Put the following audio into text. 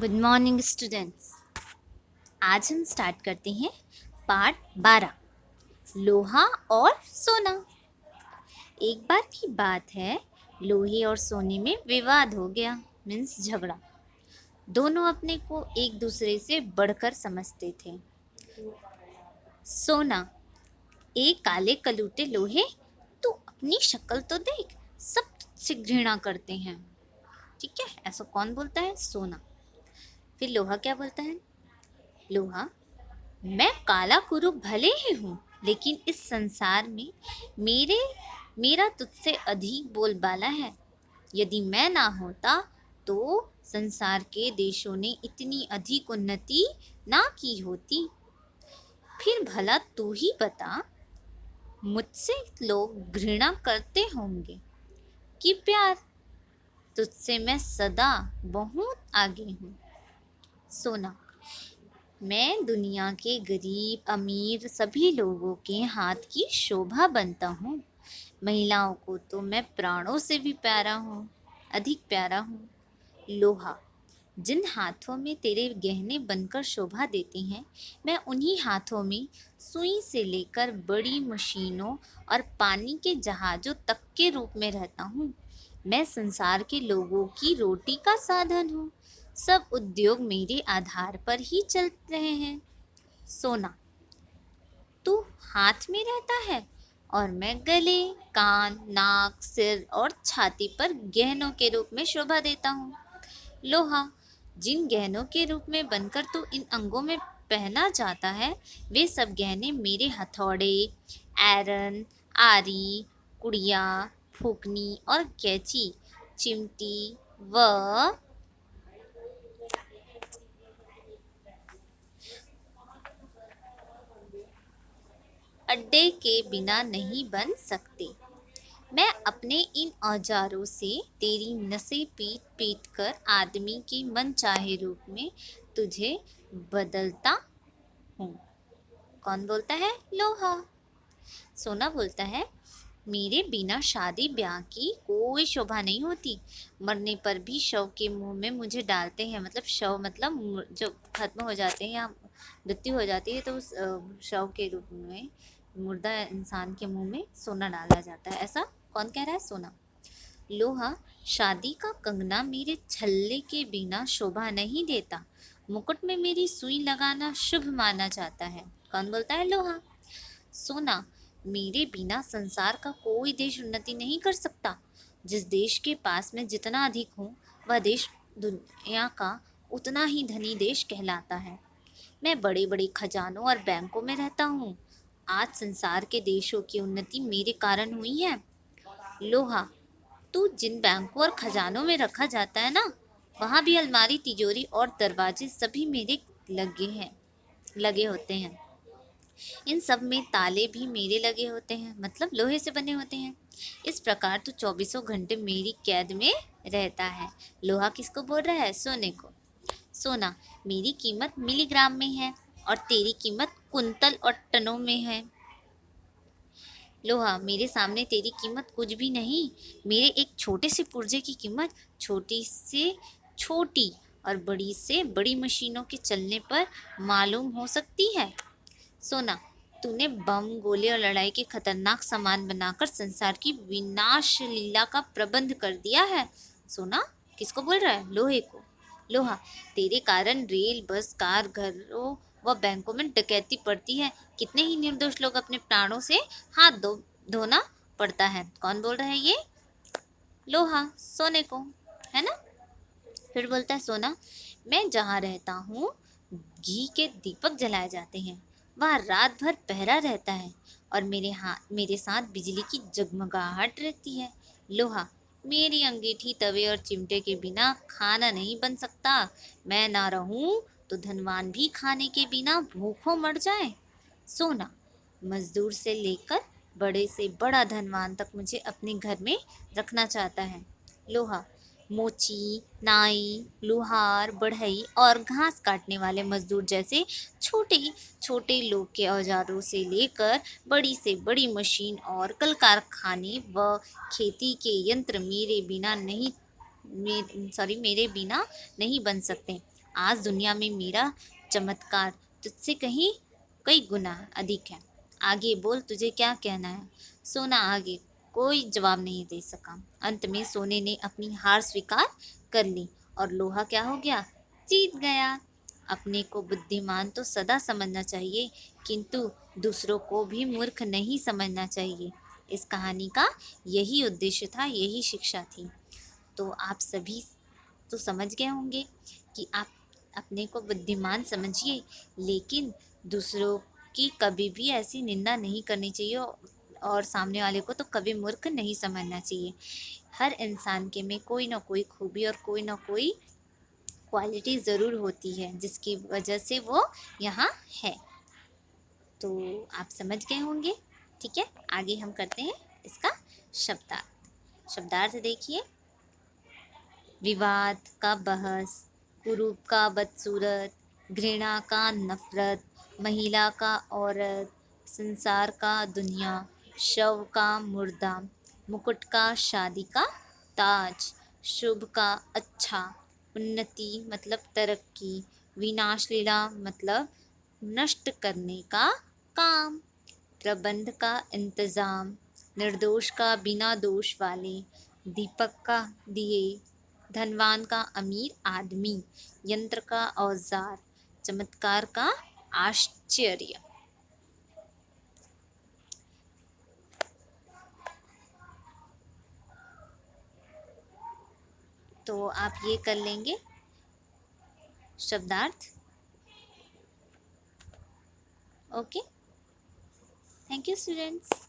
Good morning students. आज हम start करते हैं पार्ट 12, लोहा और सोना। एक बार की बात है, लोहे और सोने में विवाद हो गया, मीन्स झगड़ा। दोनों अपने को एक दूसरे से बढ़कर समझते थे। सोना, एक काले कलूटे लोहे, तू अपनी शक्ल तो देख, सब तुझसे घृणा करते हैं। ठीक है, ऐसा कौन बोलता है? सोना। फिर लोहा क्या बोलता है? लोहा, मैं काला कुरु भले ही हूँ, लेकिन इस संसार में मेरे मेरा तुझसे अधिक बोलबाला है। यदि मैं ना होता तो संसार के देशों ने इतनी अधिक उन्नति ना की होती। फिर भला तू ही बता, मुझसे लोग घृणा करते होंगे कि प्यार? तुझसे मैं सदा बहुत आगे हूँ। सोना, मैं दुनिया के गरीब अमीर सभी लोगों के हाथ की शोभा बनता हूँ। महिलाओं को तो मैं प्राणों से भी प्यारा हूँ, अधिक प्यारा हूँ। लोहा, जिन हाथों में तेरे गहने बनकर शोभा देते हैं, मैं उन्हीं हाथों में सुई से लेकर बड़ी मशीनों और पानी के जहाज़ों तक के रूप में रहता हूँ। मैं संसार के लोगों की रोटी का साधन हूँ। सब उद्योग मेरे आधार पर ही चल रहे हैं। सोना, तू हाथ में रहता है और मैं गले, कान, नाक, सिर और छाती पर गहनों के रूप में शोभा देता हूँ। लोहा, जिन गहनों के रूप में बनकर तू इन अंगों में पहना जाता है, वे सब गहने मेरे हथौड़े, ऐरन, आरी, कुड़िया, फूकनी और कैंची, चिमटी व अड्डे के बिना नहीं बन सकते। मैं अपने इन औजारों से तेरी नसें पीट पीट कर आदमी के मन चाहे रूप में तुझे बदलता हूँ। कौन बोलता है? लोहा। सोना बोलता है, मेरे बिना शादी ब्याह की कोई शोभा नहीं होती। मरने पर भी शव के मुंह में मुझे डालते हैं, मतलब शव मतलब जो खत्म हो जाते हैं या मृत्यु हो जाती है तो उस शव के रूप में मुर्दा इंसान के मुंह में सोना डाला जाता है। ऐसा कौन कह रहा है? सोना। लोहा, शादी का कंगना मेरे छल्ले के बिना शोभा नहीं देता। मुकुट में मेरी सुई लगाना शुभ माना जाता है। कौन बोलता है? लोहा। सोना, मेरे बिना संसार का कोई देश उन्नति नहीं कर सकता। जिस देश के पास मैं जितना अधिक हूँ, वह देश दुनिया का उतना ही धनी देश कहलाता है। मैं बड़े बड़े खजानों और बैंकों में रहता हूँ। आज संसार के देशों की उन्नति मेरे कारण हुई है। लोहा, तू जिन बैंकों और खजानों में रखा जाता है ना, वहाँ भी अलमारी, तिजोरी और दरवाजे सभी मेरे लगे होते हैं। इन सब में ताले भी मेरे लगे होते हैं, मतलब लोहे से बने होते हैं। इस प्रकार तू 24 घंटे मेरी कैद में रहता है। लोहा किसको बोल रहा है? सोने को। सोना, मेरी कीमत मिलीग्राम में है और तेरी कीमत कुंतल और टनों में है। लोहा, मेरे सामने तेरी कीमत कुछ भी नहीं। मेरे एक छोटे से पुर्जे की कीमत छोटी से छोटी और बड़ी से बड़ी मशीनों के चलने पर मालूम हो सकती है। सोना, तूने बम, गोले और लड़ाई के खतरनाक सामान बनाकर संसार की विनाश लीला का प्रबंध कर दिया है। सोना किसको बोल रहा है? लोहे को। लोहा, तेरे कारण रेल, बस, कार, घरों व बैंकों में डकैती पड़ती है। कितने ही निर्दोष लोग अपने प्राणों से हाथ धोना पड़ता है। कौन बोल रहा है ये? लोहा, सोने को, है ना? फिर बोलता है सोना, मैं जहाँ रहता हूँ घी के दीपक जलाए जाते हैं। वहाँ रात भर पहरा रहता है और मेरे साथ बिजली की जगमगाहट रहती है। लोहा, मेरी अंगीठी, तवे और चिमटे के बिना खाना नहीं बन सकता। मैं ना रहूं तो धनवान भी खाने के बिना भूखों मर जाए। सोना, मजदूर से लेकर बड़े से बड़ा धनवान तक मुझे अपने घर में रखना चाहता है। लोहा, मोची, नाई, लुहार, बढ़ई और घास काटने वाले मजदूर जैसे छोटे छोटे लोग के औजारों से लेकर बड़ी से बड़ी मशीन और कल कारखाने व खेती के यंत्र मेरे बिना नहीं बन सकते। आज दुनिया में मेरा चमत्कार तुझसे कहीं कई गुना अधिक है। आगे बोल, तुझे क्या कहना है। सोना आगे कोई जवाब नहीं दे सका। अंत में सोने ने अपनी हार स्वीकार कर ली और लोहा क्या हो गया, जीत गया। अपने को बुद्धिमान तो सदा समझना चाहिए, किंतु दूसरों को भी मूर्ख नहीं समझना चाहिए। इस कहानी का यही उद्देश्य था, यही शिक्षा थी। तो आप सभी तो समझ गए होंगे कि आप अपने को बुद्धिमान समझिए, लेकिन दूसरों की कभी भी ऐसी निंदा नहीं करनी चाहिए और सामने वाले को तो कभी मूर्ख नहीं समझना चाहिए। हर इंसान के में कोई ना कोई खूबी और कोई ना कोई क्वालिटी ज़रूर होती है, जिसकी वजह से वो यहाँ है। तो आप समझ गए होंगे। ठीक है, आगे हम करते हैं इसका शब्दार्थ। शब्दार्थ देखिए, विवाद का बहस, कुरूप का बदसूरत, घृणा का नफरत, महिला का औरत, संसार का दुनिया, शव का मुर्दा, मुकुट का शादी का ताज, शुभ का अच्छा, उन्नति मतलब तरक्की, विनाश लीला मतलब नष्ट करने का काम, प्रबंध का इंतजाम, निर्दोष का बिना दोष वाले, दीपक का दिए, धनवान का अमीर आदमी, यंत्र का औजार, चमत्कार का आश्चर्य। तो आप ये कर लेंगे शब्दार्थ। Okay, thank you students.